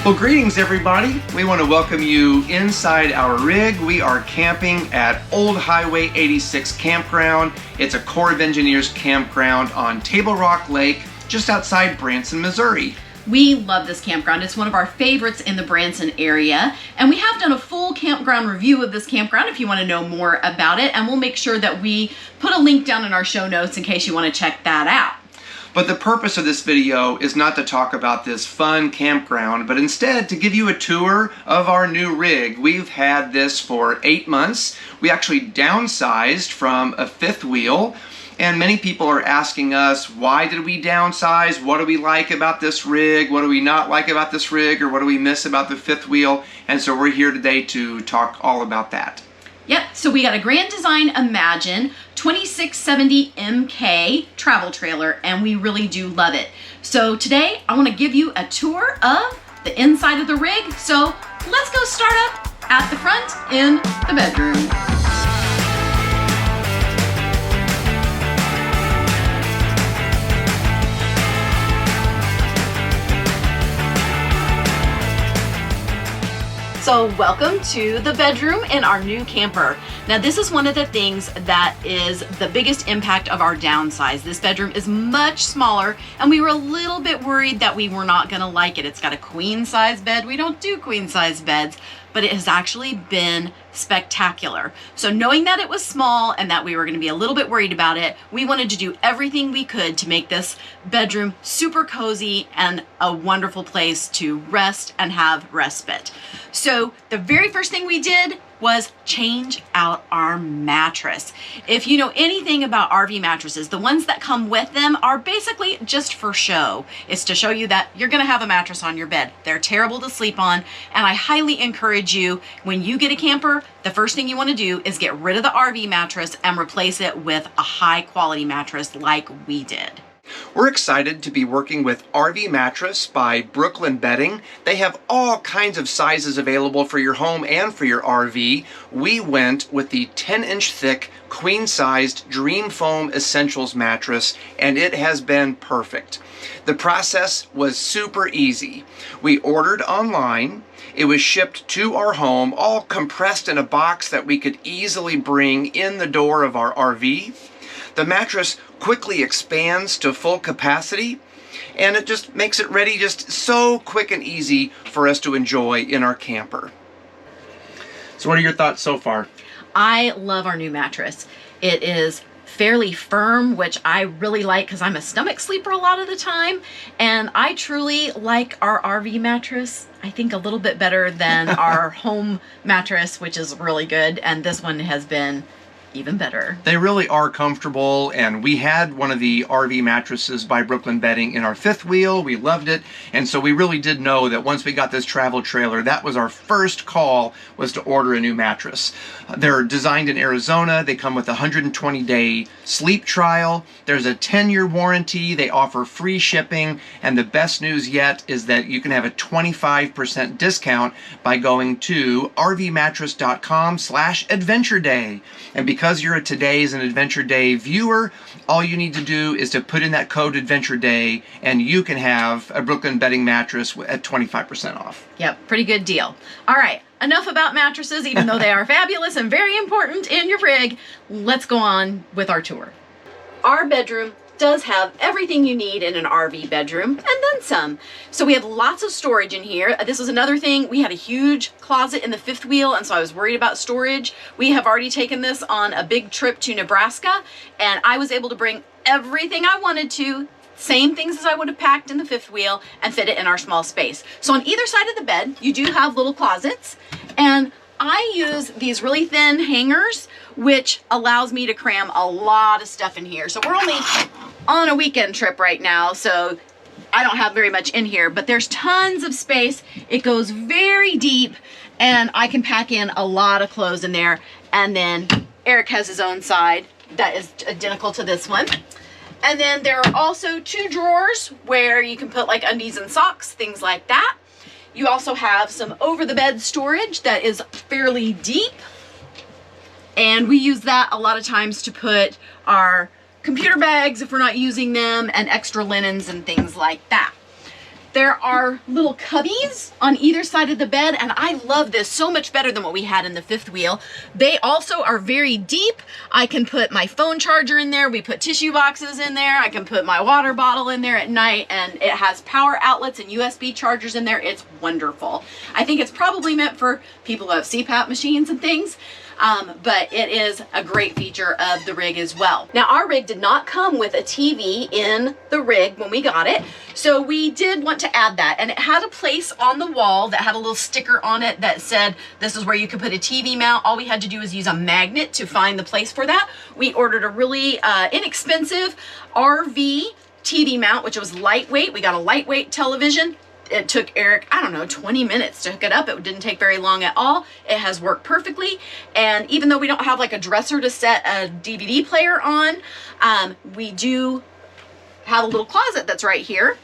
Well, greetings everybody. We want to welcome you inside our rig. We are camping at Old Highway 86 Campground. It's a Corps of Engineers campground on Table Rock Lake, just outside Branson, Missouri. We love this campground. It's one of our favorites in the Branson area. And we have done a full campground review of this campground if you want to know more about it. And we'll make sure that we put a link down in our show notes in case you want to check that out. But the purpose of this video is not to talk about this fun campground, but instead to give you a tour of our new rig. We've had this for 8 months. We actually downsized from a fifth wheel, and many people are asking us, why did we downsize? What do we like about this rig? What do we not like about this rig? Or what do we miss about the fifth wheel? And so we're here today to talk all about that. Yep, so we got a Grand Design Imagine 2670 MK travel trailer, and we really do love it. So today I want to give you a tour of the inside of the rig. So let's go start up at the front in the bedroom. So welcome to the bedroom in our new camper. Now this is one of the things that is the biggest impact of our downsize. This bedroom is much smaller and we were a little bit worried that we were not gonna like it. It's got a queen size bed. We don't do queen size beds, but it has actually been spectacular. So knowing that it was small and that we were gonna be a little bit worried about it, we wanted to do everything we could to make this bedroom super cozy and a wonderful place to rest and have respite. So the very first thing we did was change out our mattress. If you know anything about RV mattresses, the ones that come with them are basically just for show. It's to show you that you're gonna have a mattress on your bed. They're terrible to sleep on, and I highly encourage you, when you get a camper, the first thing you wanna do is get rid of the RV mattress and replace it with a high quality mattress like we did. We're excited to be working with RV Mattress by Brooklyn Bedding. They have all kinds of sizes available for your home and for your RV. We went with the 10-inch thick, queen-sized Dream Foam Essentials mattress, and it has been perfect. The process was super easy. We ordered online. It was shipped to our home, all compressed in a box that we could easily bring in the door of our RV. The mattress quickly expands to full capacity, and it just makes it ready just so quick and easy for us to enjoy in our camper. So what are your thoughts so far? I love our new mattress. It is fairly firm, which I really like because I'm a stomach sleeper a lot of the time, and I truly like our RV mattress, I think, a little bit better than our home mattress, which is really good, and this one has been even better. They really are comfortable, and we had one of the RV mattresses by Brooklyn Bedding in our fifth wheel. We loved it, and so we really did know that once we got this travel trailer, that was our first call, was to order a new mattress. They're designed in Arizona. They come with a 120-day sleep trial. There's a 10-year warranty. They offer free shipping, and the best news yet is that you can have a 25% discount by going to rvmattress.com/adventure day. And because you're a Today's and Adventure Day viewer, all you need to do is to put in that code Adventure Day, and you can have a Brooklyn Bedding mattress at 25% off. Yep, pretty good deal. All right, enough about mattresses, even though they are fabulous and very important in your rig. Let's go on with our tour. Our bedroom does have everything you need in an RV bedroom, and then some. So we have lots of storage in here. This is another thing. We had a huge closet in the fifth wheel, and so I was worried about storage. We have already taken this on a big trip to Nebraska, and I was able to bring everything I wanted to, same things as I would have packed in the fifth wheel, and fit it in our small space. So on either side of the bed, you do have little closets, and I use these really thin hangers, which allows me to cram a lot of stuff in here. So we're only on a weekend trip right now, so I don't have very much in here, but there's tons of space. It goes very deep, and I can pack in a lot of clothes in there. And then Eric has his own side that is identical to this one. And then there are also 2 drawers where you can put like undies and socks, things like that. You also have some over the bed storage that is fairly deep. And we use that a lot of times to put our computer bags if we're not using them, and extra linens and things like that. There are little cubbies on either side of the bed, and I love this so much better than what we had in the fifth wheel. They also are very deep. I can put my phone charger in there. We put tissue boxes in there. I can put my water bottle in there at night, and it has power outlets and USB chargers in there. It's wonderful. I think it's probably meant for people who have CPAP machines and things. But it is a great feature of the rig as well. Now, our rig did not come with a TV in the rig when we got it, so we did want to add that, and it had a place on the wall that had a little sticker on it that said this is where you could put a TV mount. All we had to do was use a magnet to find the place for that. We ordered a really inexpensive RV TV mount, which was lightweight. We got a lightweight television. It took Eric, I don't know, 20 minutes to hook it up. It didn't take very long at all. It has worked perfectly. And even though we don't have like a dresser to set a DVD player on, we do have a little closet that's right here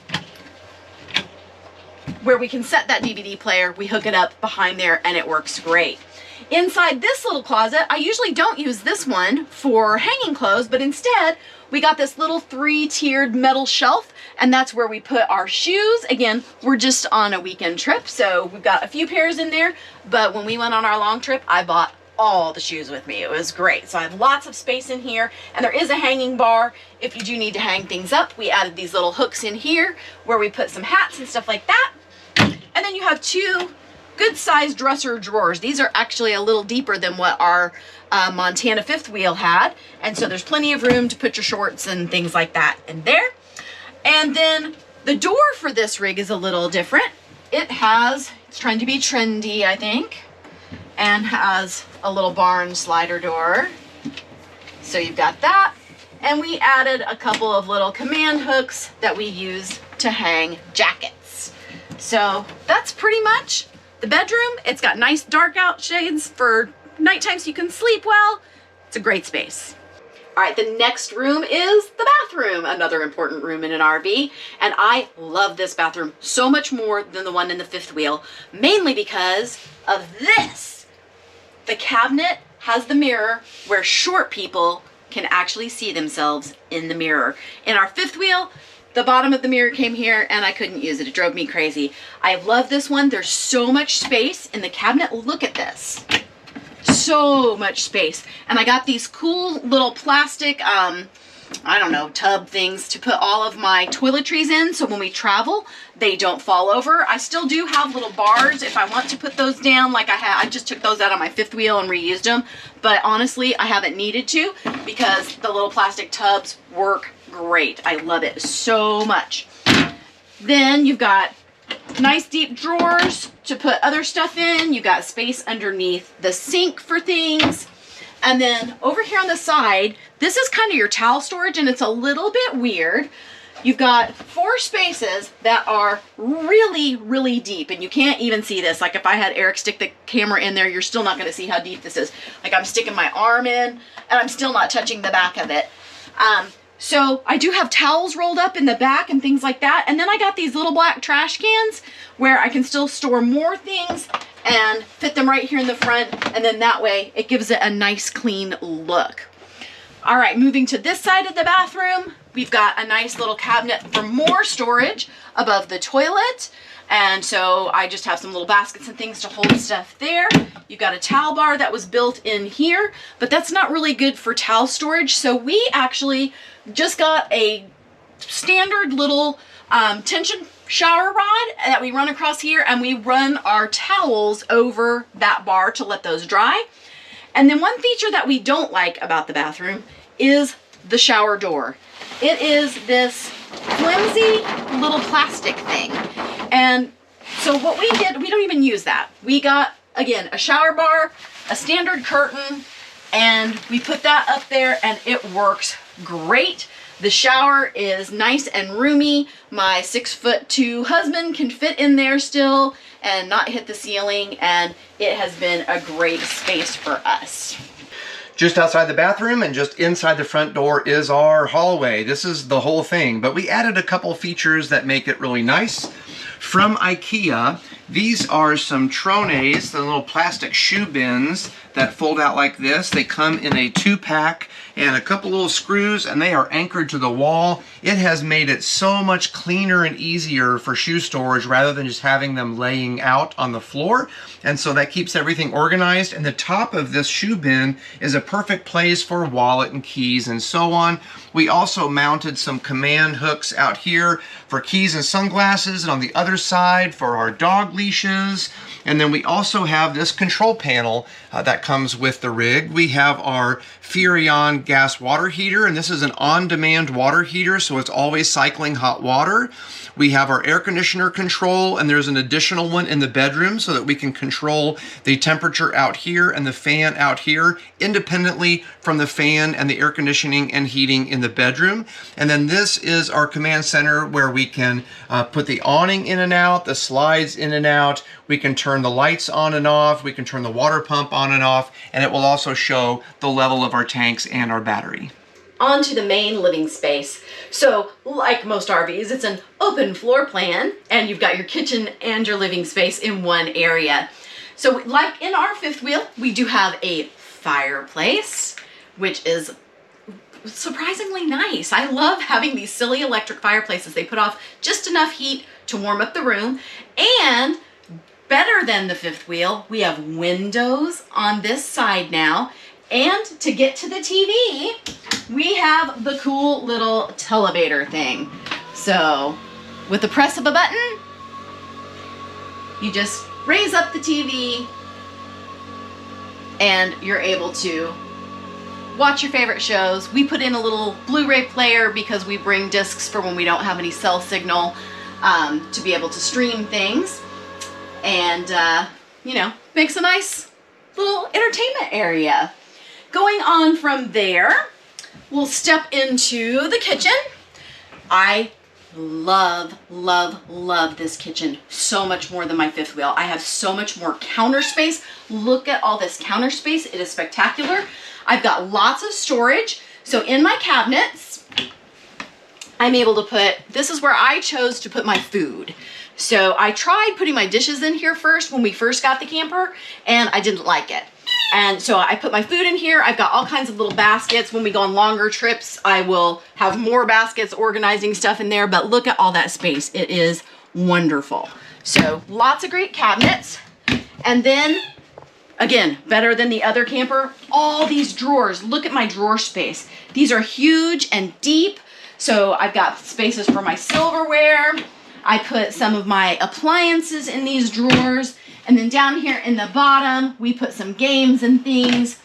where we can set that DVD player. We hook it up behind there and it works great. Inside this little closet, I usually don't use this one for hanging clothes, but instead we got this little 3-tiered metal shelf, and that's where we put our shoes. Again, we're just on a weekend trip, so we've got a few pairs in there, but when we went on our long trip, I bought all the shoes with me. It was great. So I have lots of space in here, and there is a hanging bar if you do need to hang things up. We added these little hooks in here where we put some hats and stuff like that. And then you have 2 good-sized dresser drawers. These are actually a little deeper than what our Montana fifth wheel had, and so there's plenty of room to put your shorts and things like that in there. And then the door for this rig is a little different. It's trying to be trendy, I think, and has a little barn slider door. So you've got that, and we added a couple of little command hooks that we use to hang jackets. So that's pretty much the bedroom. It's got nice dark out shades for nighttime so you can sleep well. It's a great space. All right, the next room is the bathroom, another important room in an RV. And I love this bathroom so much more than the one in the fifth wheel, mainly because of this. The cabinet has the mirror where short people can actually see themselves in the mirror. In our fifth wheel, the bottom of the mirror came here and I couldn't use it. It drove me crazy. I love this one. There's so much space in the cabinet. Look at this. So much space. And I got these cool little plastic, I don't know, tub things to put all of my toiletries in, so when we travel, they don't fall over. I still do have little bars if I want to put those down, like I just took those out on my fifth wheel and reused them, but honestly, I haven't needed to because the little plastic tubs work great. I love it so much. Then you've got nice deep drawers to put other stuff in. You've got space underneath the sink for things. And then over here on the side, this is kind of your towel storage, and it's a little bit weird. You've got 4 spaces that are really, really deep, and you can't even see this. Like if I had Eric stick the camera in there, you're still not going to see how deep this is. Like I'm sticking my arm in, and I'm still not touching the back of it. So I do have towels rolled up in the back and things like that. And then I got these little black trash cans where I can still store more things and fit them right here in the front. And then that way it gives it a nice clean look. All right, moving to this side of the bathroom, we've got a nice little cabinet for more storage above the toilet. And so I just have some little baskets and things to hold stuff there. You've got a towel bar that was built in here, but that's not really good for towel storage. So we actually just got a standard little tension shower rod that we run across here, and we run our towels over that bar to let those dry. And then one feature that we don't like about the bathroom is the shower door. It is this flimsy little plastic thing. And so what we did, we don't even use that. We got, again, a shower bar, a standard curtain, and we put that up there and it works great. The shower is nice and roomy. My 6'2" husband can fit in there still and not hit the ceiling, and it has been a great space for us. Just outside the bathroom and just inside the front door is our hallway. This is the whole thing, but we added a couple features that make it really nice. From IKEA, These are some trones, the little plastic shoe bins that fold out like this. They come in a 2-pack and a couple little screws, and they are anchored to the wall. It has made it so much cleaner and easier for shoe storage rather than just having them laying out on the floor. And so that keeps everything organized. And the top of this shoe bin is a perfect place for wallet and keys and so on. We also mounted some command hooks out here for keys and sunglasses, and on the other side for our dog leashes. And then we also have this control panel that comes with the rig. We have our Furrion gas water heater, and this is an on-demand water heater, so it's always cycling hot water. We have our air conditioner control, and there's an additional one in the bedroom so that we can control the temperature out here and the fan out here independently from the fan and the air conditioning and heating in the bedroom. And then this is our command center where we can put the awning in and out, the slides in and out. We can turn the lights on and off. We can turn the water pump on and off, and it will also show the level of our tanks and our battery. Onto the main living space. So like most RVs, it's an open floor plan, and you've got your kitchen and your living space in one area. So like in our fifth wheel, we do have a fireplace, which is surprisingly nice. I love having these silly electric fireplaces. They put off just enough heat to warm up the room. And better than the fifth wheel, we have windows on this side now. And to get to the TV, we have the cool little televator thing. So with the press of a button, you just raise up the TV and you're able to watch your favorite shows. We put in a little Blu-ray player because we bring discs for when we don't have any cell signal to be able to stream things. And, you know, makes a nice little entertainment area. Going on from there, we'll step into the kitchen. I love, love, love this kitchen so much more than my fifth wheel. I have so much more counter space. Look at all this counter space. It is spectacular. I've got lots of storage. So in my cabinets, I'm able to put, this is where I chose to put my food. So I tried putting my dishes in here first when we first got the camper, and I didn't like it. And so I put my food in here. I've got all kinds of little baskets. When we go on longer trips, I will have more baskets organizing stuff in there, but look at all that space. It is wonderful. So lots of great cabinets. And then, again, better than the other camper, all these drawers. Look at my drawer space. These are huge and deep. So I've got spaces for my silverware. I put some of my appliances in these drawers. And then down here in the bottom, we put some games and things.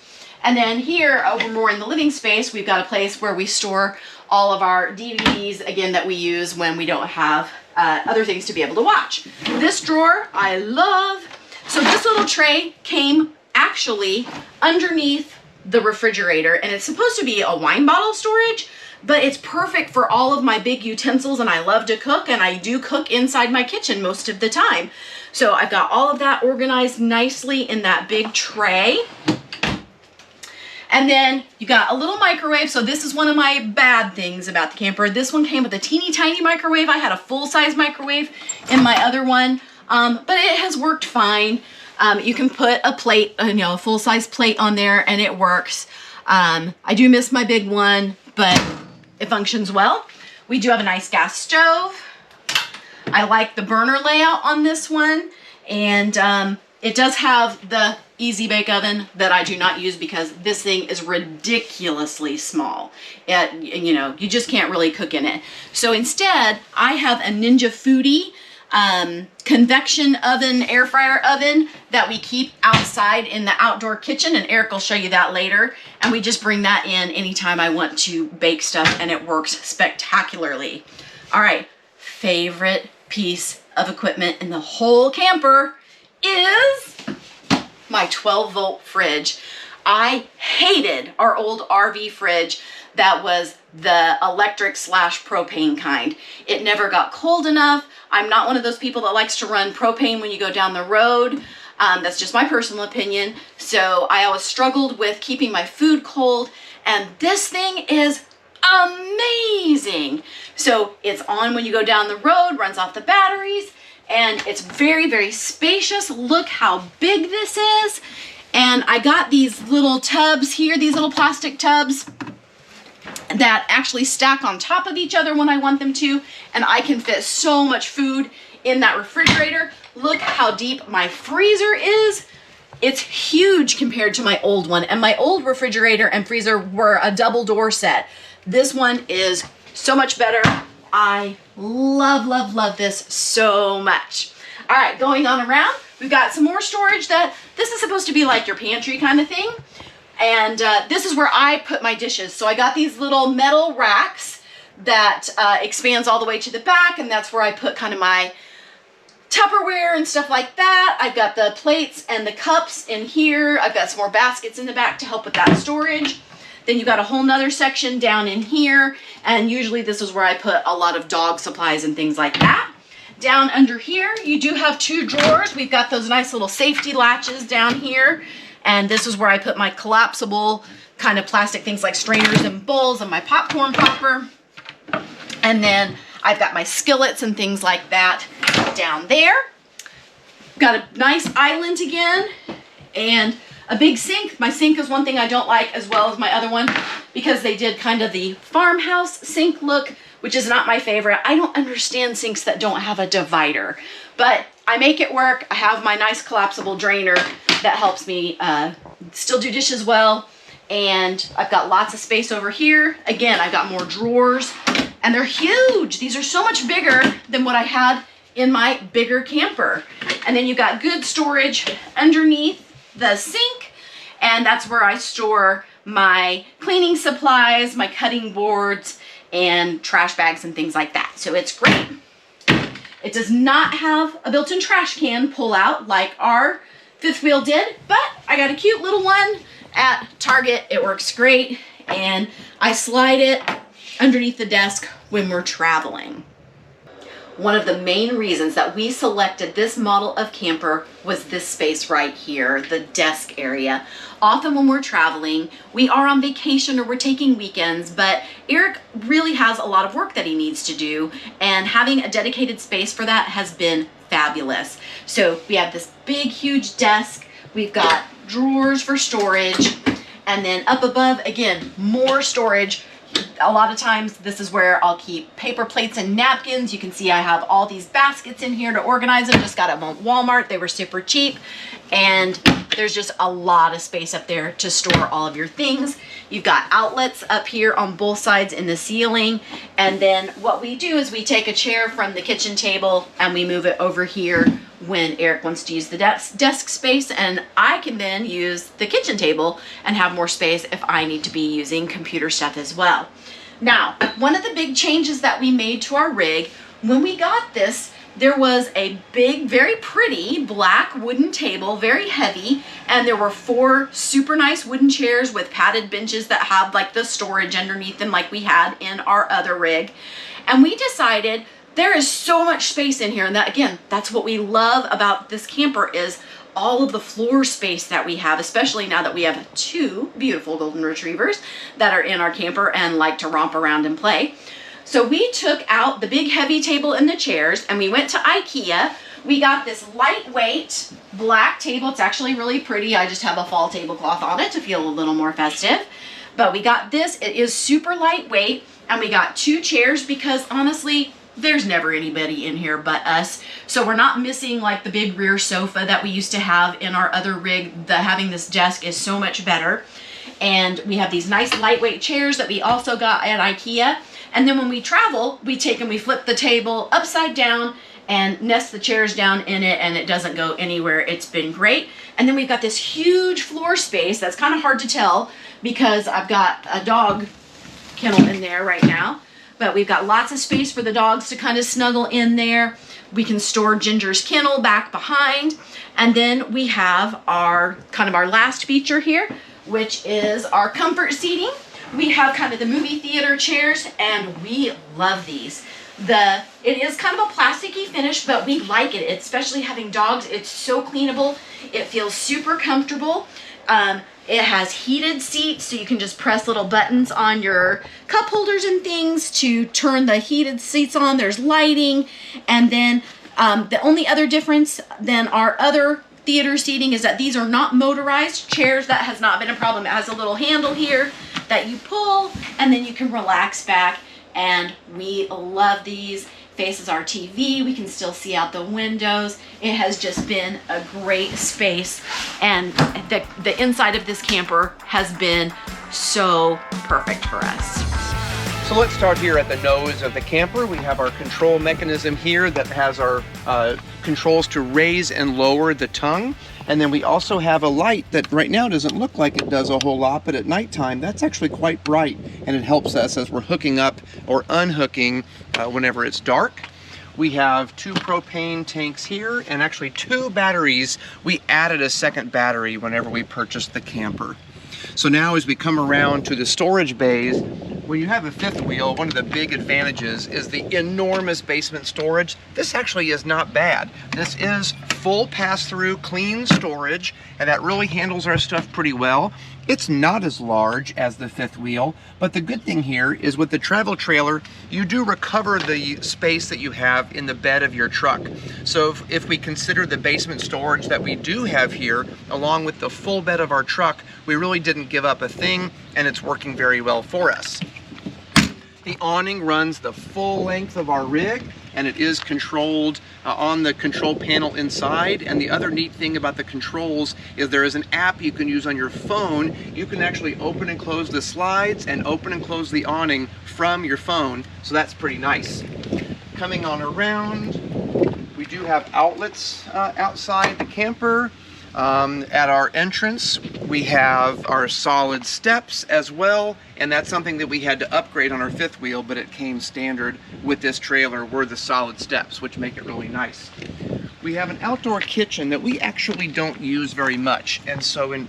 And then here, over more in the living space, we've got a place where we store all of our DVDs, again, that we use when we don't have other things to be able to watch. This drawer, I love. So this little tray came actually underneath the refrigerator, and it's supposed to be a wine bottle storage, but it's perfect for all of my big utensils, and I love to cook, and I do cook inside my kitchen most of the time. So I've got all of that organized nicely in that big tray. And then you got a little microwave. So this is one of my bad things about the camper. This one came with a teeny tiny microwave. I had a full-size microwave in my other one, but it has worked fine. You can put a plate, a full-size plate on there, and it works. I do miss my big one, but it functions well. We do have a nice gas stove. I like the burner layout on this one, and it does have the easy bake oven that I do not use because this thing is ridiculously small. You just can't really cook in it. So instead, I have a Ninja Foodie convection oven, air fryer oven that we keep outside in the outdoor kitchen, and Eric will show you that later. And we just bring that in anytime I want to bake stuff, and it works spectacularly. All right, favorite piece of equipment in the whole camper is my 12-volt fridge. I hated our old RV fridge that was the electric / propane kind. It never got cold enough. I'm not one of those people that likes to run propane when you go down the road. That's just my personal opinion. So I always struggled with keeping my food cold, and this thing is amazing. So it's on when you go down the road, runs off the batteries, and it's very, very spacious. Look how big this is. And I got these little tubs here, these little plastic tubs that actually stack on top of each other when I want them to, and I can fit so much food in that refrigerator. Look how deep my freezer is. It's huge compared to my old one, and my old refrigerator and freezer were a double door set. This one is so much better. I love, love, love this so much. All right, going on around, we've got some more storage. This is supposed to be like your pantry kind of thing. And this is where I put my dishes. So I got these little metal racks that expands all the way to the back, and that's where I put kind of my Tupperware and stuff like that. I've got the plates and the cups in here. I've got some more baskets in the back to help with that storage. Then you've got a whole nother section down in here, and usually this is where I put a lot of dog supplies and things like that. Down under here, you do have 2 drawers. We've got those nice little safety latches down here. And this is where I put my collapsible kind of plastic things like strainers and bowls and my popcorn popper. And then I've got my skillets and things like that down there. Got a nice island again and a big sink. My sink is one thing I don't like as well as my other one because they did kind of the farmhouse sink look, which is not my favorite. I don't understand sinks that don't have a divider, but I make it work. I have my nice collapsible drainer that helps me still do dishes well. And I've got lots of space over here. Again, I've got more drawers and they're huge. These are so much bigger than what I had in my bigger camper. And then you've got good storage underneath the sink. And that's where I store my cleaning supplies, my cutting boards, and trash bags and things like that. So it's great. It does not have a built-in trash can pull out like our fifth wheel did, but I got a cute little one at Target. It works great, and I slide it underneath the desk when we're traveling. One of the main reasons that we selected this model of camper was this space right here, the desk area. Often when we're traveling, we are on vacation or we're taking weekends, but Eric really has a lot of work that he needs to do, and having a dedicated space for that has been fabulous. So we have this big, huge desk. We've got drawers for storage, and then up above, again, more storage. A lot of times this is where I'll keep paper plates and napkins. You can see I have all these baskets in here to organize them. Just got them at Walmart. They were super cheap. And there's just a lot of space up there to store all of your things. You've got outlets up here on both sides in the ceiling. And then what we do is we take a chair from the kitchen table and we move it over here when Eric wants to use the desk space, and I can then use the kitchen table and have more space if I need to be using computer stuff as well. Now, one of the big changes that we made to our rig, when we got this, there was a big, very pretty black wooden table, very heavy, and there were 4 super nice wooden chairs with padded benches that have like the storage underneath them like we had in our other rig. And we decided there is so much space in here, and that, again, that's what we love about this camper is all of the floor space that we have, especially now that we have 2 beautiful golden retrievers that are in our camper and like to romp around and play. So we took out the big heavy table and the chairs, and we went to IKEA. We got this lightweight black table. It's actually really pretty. I just have a fall tablecloth on it to feel a little more festive. But we got this. It is super lightweight, and we got 2 chairs because honestly, there's never anybody in here but us. So we're not missing like the big rear sofa that we used to have in our other rig. Having this desk is so much better. And we have these nice lightweight chairs that we also got at IKEA. And then when we travel, we take and we flip the table upside down and nest the chairs down in it, and it doesn't go anywhere. It's been great. And then we've got this huge floor space that's kind of hard to tell because I've got a dog kennel in there right now. But we've got lots of space for the dogs to kind of snuggle in there. We can store Ginger's kennel back behind. And then we have our kind of our last feature here, which is our comfort seating. We have kind of the movie theater chairs, and we love these. It is kind of a plasticky finish, but we like it, especially having dogs. It's so cleanable. It feels super comfortable. It has heated seats, so you can just press little buttons on your cup holders and things to turn the heated seats on. There's lighting, and then The only other difference than our other theater seating is that these are not motorized chairs. That has not been a problem. It has a little handle here that you pull and then you can relax back, and we love these. Faces our TV, we can still see out the windows. It has just been a great space, and the inside of this camper has been so perfect for us. So let's start here at the nose of the camper. We have our control mechanism here that has our controls to raise and lower the tongue. And then we also have a light that right now doesn't look like it does a whole lot, but at nighttime that's actually quite bright, and it helps us as we're hooking up or unhooking whenever it's dark. We have 2 propane tanks here and actually 2 batteries. We added a second battery whenever we purchased the camper. So now as we come around to the storage bays, when you have a fifth wheel, one of the big advantages is the enormous basement storage. This actually is not bad. This is full pass-through, clean storage, and that really handles our stuff pretty well. It's not as large as the fifth wheel, but the good thing here is with the travel trailer, you do recover the space that you have in the bed of your truck. So if we consider the basement storage that we do have here, along with the full bed of our truck, we really didn't give up a thing, and it's working very well for us. The awning runs the full length of our rig, and it is controlled on the control panel inside. And the other neat thing about the controls is there is an app you can use on your phone. You can actually open and close the slides and open and close the awning from your phone, so that's pretty nice. Coming on around, we do have outlets outside the camper. At our entrance, we have our solid steps as well, and that's something that we had to upgrade on our fifth wheel, but it came standard with this trailer were the solid steps, which make it really nice. We have an outdoor kitchen that we actually don't use very much, and so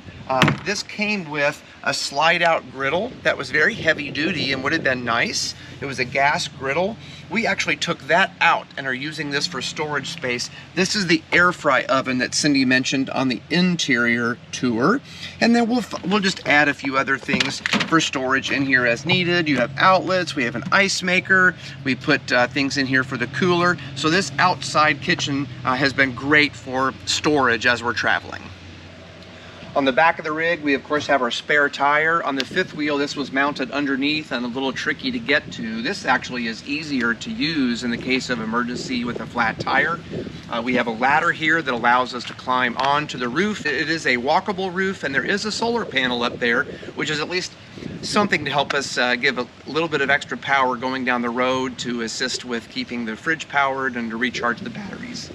this came with a slide-out griddle that was very heavy-duty and would have been nice. It was a gas griddle. We actually took that out and are using this for storage space. This is the air fry oven that Cindy mentioned on the interior tour. And then we'll just add a few other things for storage in here as needed. You have outlets, we have an ice maker, we put things in here for the cooler. So this outside kitchen has been great for storage as we're traveling. On the back of the rig, we of course have our spare tire. On the fifth wheel, this was mounted underneath and a little tricky to get to. This actually is easier to use in the case of emergency with a flat tire. We have a ladder here that allows us to climb onto the roof. It is a walkable roof, and there is a solar panel up there, which is at least something to help us give a little bit of extra power going down the road to assist with keeping the fridge powered and to recharge the batteries.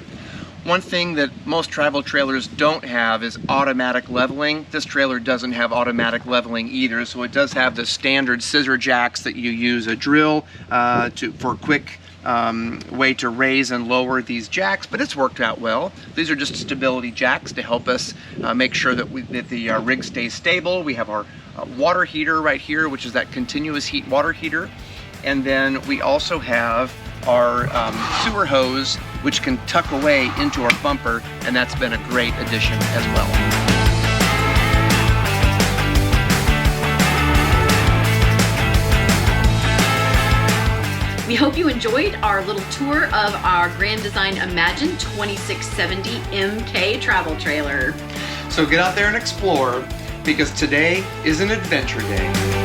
One thing that most travel trailers don't have is automatic leveling. This trailer doesn't have automatic leveling either, so it does have the standard scissor jacks that you use a drill for a quick way to raise and lower these jacks, but it's worked out well. These are just stability jacks to help us make sure that the rig stays stable. We have our water heater right here, which is that continuous heat water heater. And then we also have our sewer hose, which can tuck away into our bumper, and that's been a great addition as well. We hope you enjoyed our little tour of our Grand Design Imagine 2670 MK travel trailer. So get out there and explore, because today is an adventure day.